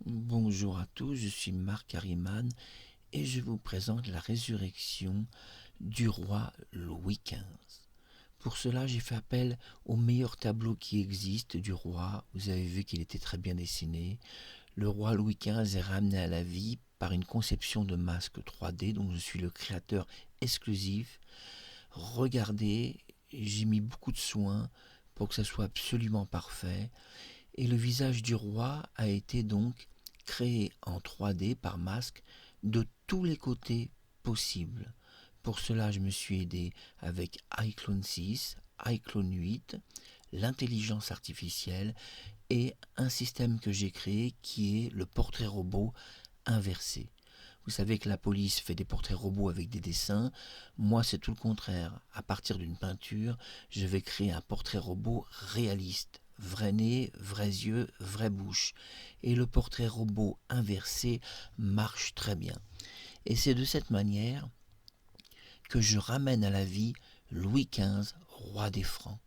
Bonjour à tous, je suis Marc Harriman et je vous présente la résurrection du roi Louis XV. Pour cela, j'ai fait appel au meilleur tableau qui existe du roi. Vous avez vu qu'il était très bien dessiné. Le roi Louis XV est ramené à la vie par une conception de masque 3D dont je suis le créateur exclusif. Regardez, j'ai mis beaucoup de soin pour que ça soit absolument parfait. Et le visage du roi a été donc créé en 3D par masque de tous les côtés possibles. Pour cela, je me suis aidé avec iClone 6, iClone 8, l'intelligence artificielle et un système que j'ai créé qui est le portrait robot inversé. Vous savez que la police fait des portraits robots avec des dessins. Moi, c'est tout le contraire. À partir d'une peinture, je vais créer un portrait robot réaliste. Vrai nez, vrais yeux, vraie bouche. Et le portrait robot inversé marche très bien. Et c'est de cette manière que je ramène à la vie Louis XV, roi des Francs.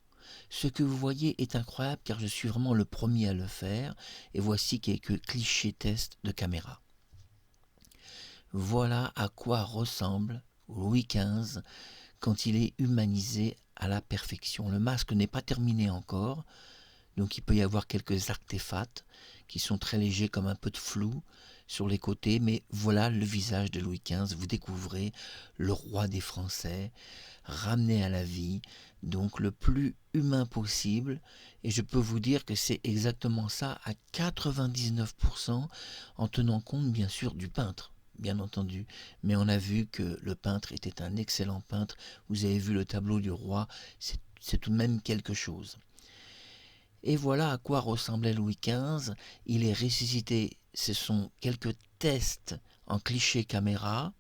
Ce que vous voyez est incroyable car je suis vraiment le premier à le faire. Et voici quelques clichés tests de caméra. Voilà à quoi ressemble Louis XV quand il est humanisé à la perfection. Le masque n'est pas terminé encore, donc il peut y avoir quelques artefacts qui sont très légers comme un peu de flou sur les côtés, mais voilà le visage de Louis XV. Vous découvrez le roi des Français, ramené à la vie, donc le plus humain possible, et je peux vous dire que c'est exactement ça à 99% en tenant compte bien sûr du peintre. Bien entendu, mais on a vu que le peintre était un excellent peintre. Vous avez vu le tableau du roi, c'est tout de même quelque chose. Et voilà à quoi ressemblait Louis XV. Il est ressuscité. Ce sont quelques tests en cliché caméra.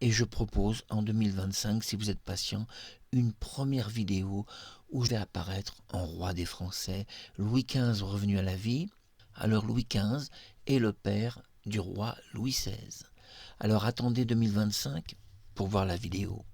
Et je propose en 2025, si vous êtes patient, une première vidéo où je vais apparaître en roi des Français, Louis XV revenu à la vie. Alors Louis XV est le père du roi Louis XVI. Alors attendez 2025 pour voir la vidéo.